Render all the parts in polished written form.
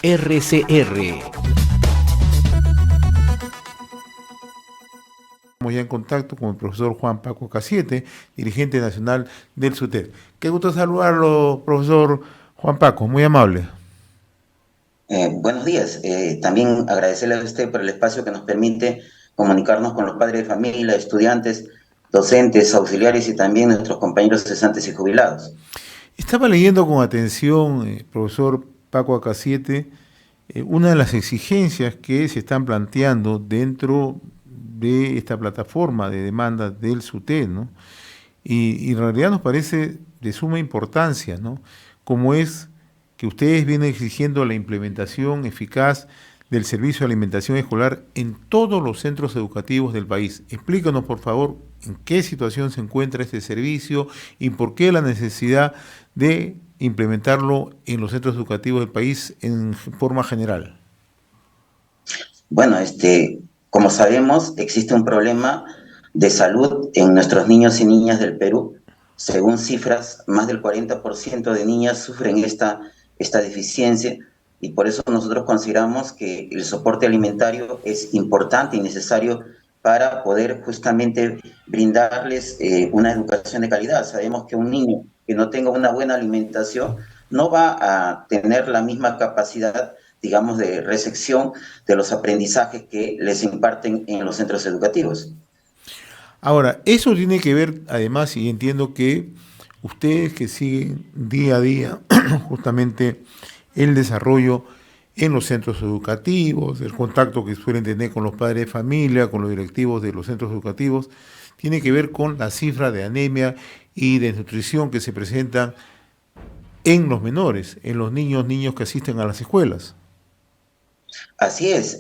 RCR. Estamos ya en contacto con el profesor Juan Paco Casiete, dirigente nacional del SUTEP. Qué gusto saludarlo, profesor Juan Paco, muy amable. Buenos días. También agradecerle a usted por el espacio que nos permite comunicarnos con los padres de familia, estudiantes, docentes, auxiliares y también nuestros compañeros cesantes y jubilados. Estaba leyendo con atención, profesor Paco Casiete, una de las exigencias que se están planteando dentro de esta plataforma de demanda del SUTEP, ¿no? Y en realidad nos parece de suma importancia, ¿no? Como es que ustedes vienen exigiendo la implementación eficaz del servicio de alimentación escolar en todos los centros educativos del país. Explícanos, por favor, en qué situación se encuentra este servicio y por qué la necesidad de implementarlo en los centros educativos del país en forma general. Bueno, como sabemos, existe un problema de salud en nuestros niños y niñas del Perú. Según cifras, más del 40% de niñas sufren esta deficiencia y por eso nosotros consideramos que el soporte alimentario es importante y necesario para poder justamente brindarles una educación de calidad. Sabemos que un niño que no tenga una buena alimentación no va a tener la misma capacidad, digamos, de recepción de los aprendizajes que les imparten en los centros educativos. Ahora, eso tiene que ver, además, y entiendo que ustedes que siguen día a día justamente el desarrollo en los centros educativos, el contacto que suelen tener con los padres de familia, con los directivos de los centros educativos, tiene que ver con la cifra de anemia y desnutrición que se presentan en los menores, en los niños que asisten a las escuelas. Así es,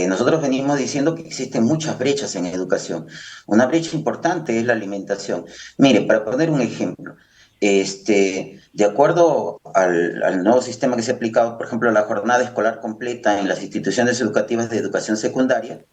nosotros venimos diciendo que existen muchas brechas en educación. Una brecha importante es la alimentación. Mire, para poner un ejemplo, de acuerdo al nuevo sistema que se ha aplicado, por ejemplo, la jornada escolar completa en las instituciones educativas de educación secundaria,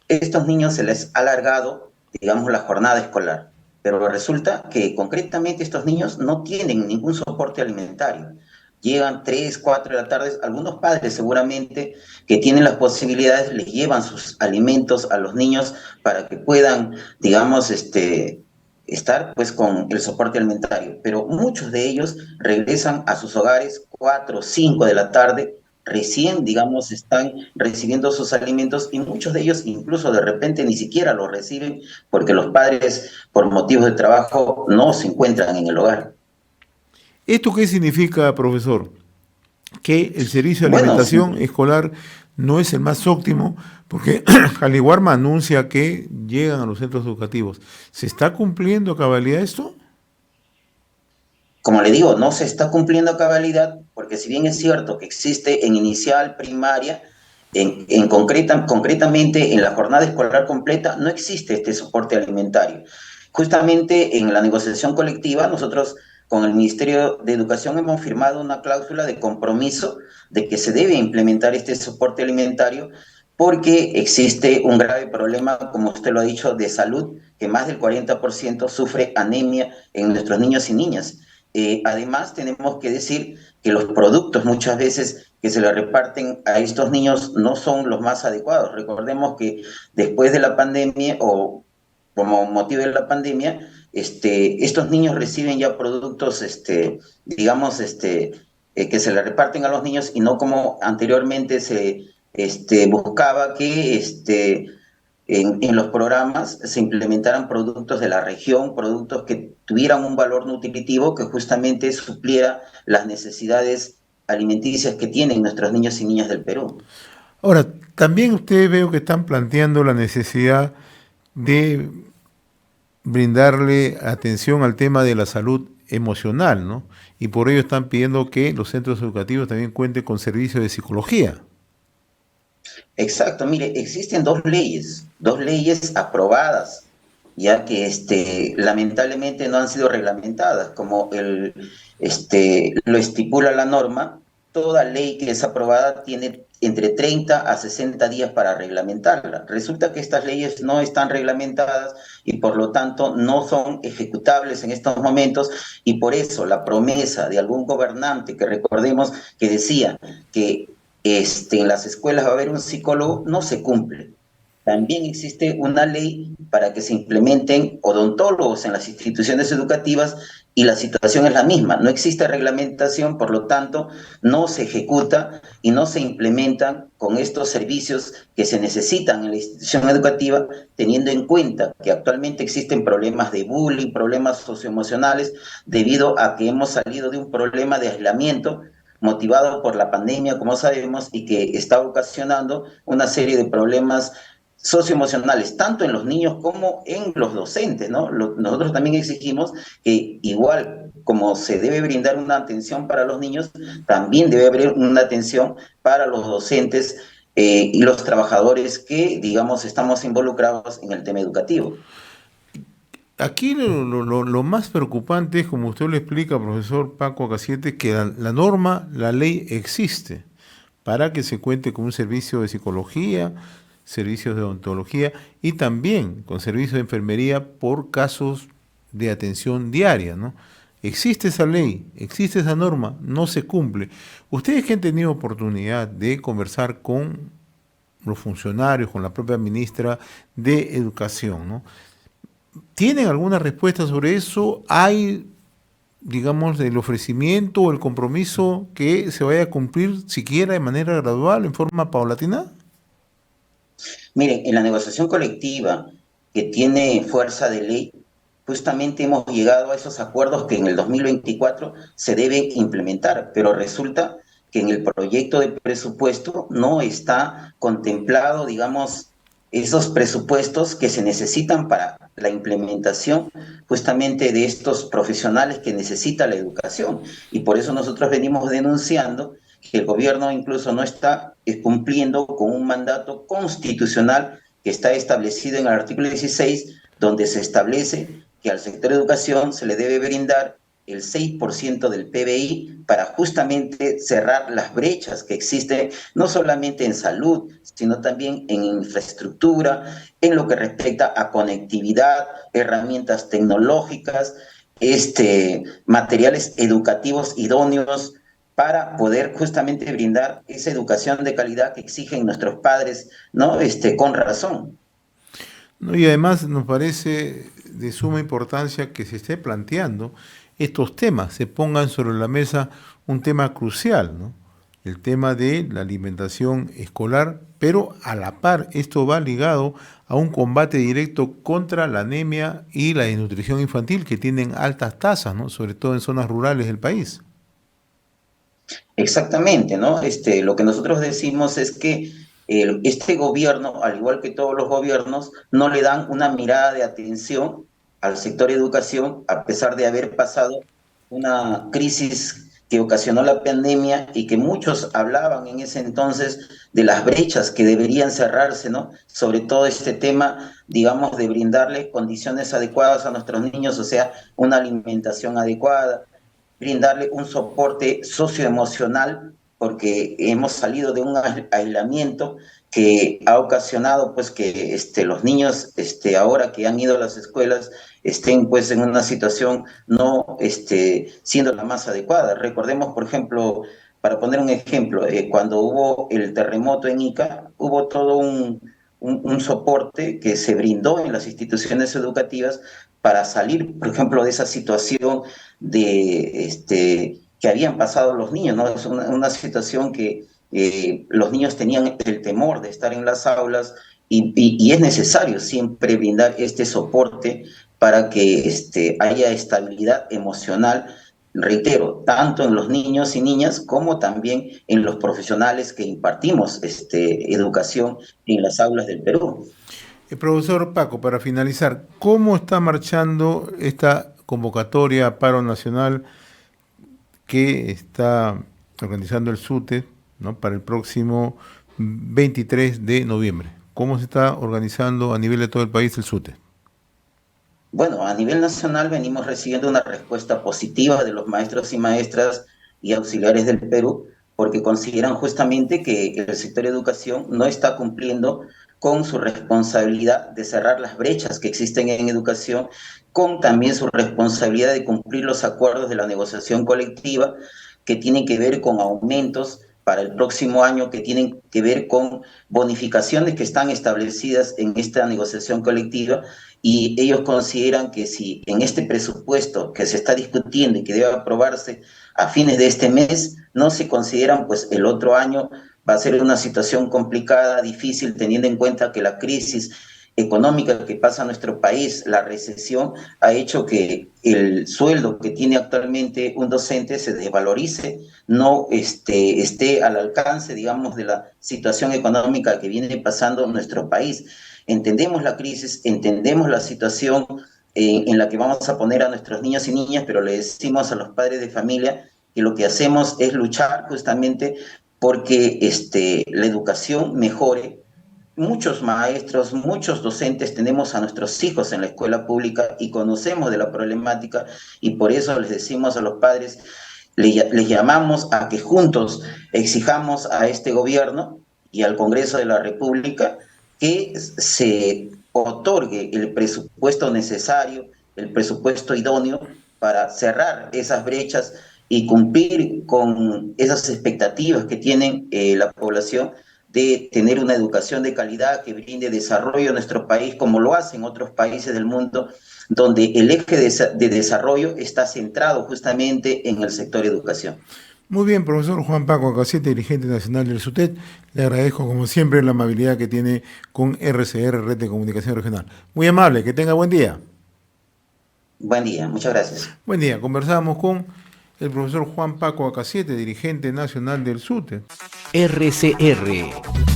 estos niños se les ha alargado, digamos, la jornada escolar, pero resulta que concretamente estos niños no tienen ningún soporte alimentario. Llegan 3, 4 de la tarde, algunos padres seguramente que tienen las posibilidades les llevan sus alimentos a los niños para que puedan, digamos, estar pues con el soporte alimentario, pero muchos de ellos regresan a sus hogares 4, 5 de la tarde, recién, digamos, están recibiendo sus alimentos y muchos de ellos incluso de repente ni siquiera los reciben porque los padres por motivos de trabajo no se encuentran en el hogar. ¿Esto qué significa, profesor? Que el servicio de Bueno, alimentación escolar no es el más óptimo, porque Jaliguarma anuncia que llegan a los centros educativos. ¿Se está cumpliendo a cabalidad esto? como le digo, no se está cumpliendo a cabalidad porque si bien es cierto que existe en inicial, primaria, concretamente en la jornada escolar completa no existe este soporte alimentario. Justamente en la negociación colectiva nosotros con el Ministerio de Educación hemos firmado una cláusula de compromiso de que se debe implementar este soporte alimentario porque existe un grave problema, como usted lo ha dicho, de salud, que más del 40% sufre anemia en nuestros niños y niñas. Además, tenemos que decir que los productos muchas veces que se le reparten a estos niños no son los más adecuados. Recordemos que después de la pandemia o como motivo de la pandemia, estos niños reciben ya productos, digamos, que se le reparten a los niños y no como anteriormente se buscaba que en los programas se implementaran productos de la región, productos que tuvieran un valor nutritivo que justamente supliera las necesidades alimenticias que tienen nuestros niños y niñas del Perú. Ahora, también ustedes veo que están planteando la necesidad de brindarle atención al tema de la salud emocional, ¿no? Y por ello están pidiendo que los centros educativos también cuenten con servicios de psicología. Exacto, mire, existen dos leyes aprobadas, ya que lamentablemente no han sido reglamentadas, como lo estipula la norma. Toda ley que es aprobada tiene entre 30 a 60 días para reglamentarla. Resulta que estas leyes no están reglamentadas y por lo tanto no son ejecutables en estos momentos y por eso la promesa de algún gobernante que recordemos que decía que en las escuelas va a haber un psicólogo, no se cumple. También existe una ley para que se implementen odontólogos en las instituciones educativas y la situación es la misma. No existe reglamentación, por lo tanto, no se ejecuta y no se implementan con estos servicios que se necesitan en la institución educativa, teniendo en cuenta que actualmente existen problemas de bullying, problemas socioemocionales, debido a que hemos salido de un problema de aislamiento motivado por la pandemia, como sabemos, y que está ocasionando una serie de problemas socioemocionales, tanto en los niños como en los docentes, ¿no? Nosotros también exigimos que igual como se debe brindar una atención para los niños, también debe haber una atención para los docentes y los trabajadores que, digamos, estamos involucrados en el tema educativo. Aquí lo más preocupante es, como usted lo explica, profesor Paco Acasiete, que la norma, la ley existe para que se cuente con un servicio de psicología, servicios de odontología y también con servicios de enfermería por casos de atención diaria, ¿no? Existe esa ley, existe esa norma, no se cumple. Ustedes que han tenido oportunidad de conversar con los funcionarios, con la propia ministra de Educación, ¿no? ¿Tienen alguna respuesta sobre eso? ¿Hay, digamos, el ofrecimiento o el compromiso que se vaya a cumplir siquiera de manera gradual, en forma paulatina? Miren, en la negociación colectiva que tiene fuerza de ley, justamente hemos llegado a esos acuerdos que en el 2024 se deben implementar, pero resulta que en el proyecto de presupuesto no está contemplado, digamos, esos presupuestos que se necesitan para la implementación justamente de estos profesionales que necesita la educación. Y por eso nosotros venimos denunciando que el gobierno incluso no está cumpliendo con un mandato constitucional que está establecido en el artículo 16, donde se establece que al sector educación se le debe brindar el 6% del PBI para justamente cerrar las brechas que existen, no solamente en salud, sino también en infraestructura, en lo que respecta a conectividad, herramientas tecnológicas, materiales educativos idóneos para poder justamente brindar esa educación de calidad que exigen nuestros padres, ¿no? Con razón. No, y además nos parece de suma importancia que se esté planteando estos temas, se pongan sobre la mesa un tema crucial, ¿no? El tema de la alimentación escolar, pero a la par esto va ligado a un combate directo contra la anemia y la desnutrición infantil que tienen altas tasas, ¿no? Sobre todo en zonas rurales del país. Exactamente, ¿no? Lo que nosotros decimos es que este gobierno, al igual que todos los gobiernos, no le dan una mirada de atención al sector educación, a pesar de haber pasado una crisis que ocasionó la pandemia y que muchos hablaban en ese entonces de las brechas que deberían cerrarse, ¿no? Sobre todo este tema, digamos, de brindarle condiciones adecuadas a nuestros niños, o sea, una alimentación adecuada, brindarle un soporte socioemocional, porque hemos salido de un aislamiento que ha ocasionado pues que los niños ahora que han ido a las escuelas estén pues en una situación no siendo la más adecuada. Recordemos, por ejemplo, para poner un ejemplo, cuando hubo el terremoto en Ica, hubo todo un soporte que se brindó en las instituciones educativas para salir, por ejemplo, de esa situación que habían pasado los niños, ¿no? Es una situación que los niños tenían el temor de estar en las aulas y es necesario siempre brindar este soporte para que haya estabilidad emocional, reitero, tanto en los niños y niñas como también en los profesionales que impartimos educación en las aulas del Perú. Profesor Paco, para finalizar, ¿cómo está marchando esta convocatoria a paro nacional que está organizando el SUTE, ¿no? Para el próximo 23 de noviembre? ¿Cómo se está organizando a nivel de todo el país el SUTE? Bueno, a nivel nacional venimos recibiendo una respuesta positiva de los maestros y maestras y auxiliares del Perú, porque consideran justamente que el sector educación no está cumpliendo con su responsabilidad de cerrar las brechas que existen en educación, con también su responsabilidad de cumplir los acuerdos de la negociación colectiva que tienen que ver con aumentos para el próximo año que tienen que ver con bonificaciones que están establecidas en esta negociación colectiva, y ellos consideran que si en este presupuesto que se está discutiendo y que debe aprobarse a fines de este mes, no se consideran, pues el otro año va a ser una situación complicada, difícil, teniendo en cuenta que la crisis económica que pasa nuestro país, la recesión, ha hecho que el sueldo que tiene actualmente un docente se desvalorice, no esté al alcance, digamos, de la situación económica que viene pasando nuestro país. Entendemos la crisis, entendemos la situación en la que vamos a poner a nuestros niños y niñas, pero le decimos a los padres de familia que lo que hacemos es luchar justamente porque la educación mejore. Muchos maestros, muchos docentes tenemos a nuestros hijos en la escuela pública y conocemos de la problemática, y por eso les decimos a los padres, les llamamos a que juntos exijamos a este gobierno y al Congreso de la República que se otorgue el presupuesto necesario, el presupuesto idóneo para cerrar esas brechas y cumplir con esas expectativas que tienen la población de tener una educación de calidad que brinde desarrollo a nuestro país, como lo hacen otros países del mundo, donde el eje de desarrollo está centrado justamente en el sector educación. Muy bien, profesor Juan Paco Acasiete, dirigente nacional del SUTET. Le agradezco, como siempre, la amabilidad que tiene con RCR, Red de Comunicación Regional. Muy amable, que tenga buen día. Buen día, muchas gracias. Buen día, conversamos con el profesor Juan Paco Acasiete, dirigente nacional del SUTET. RCR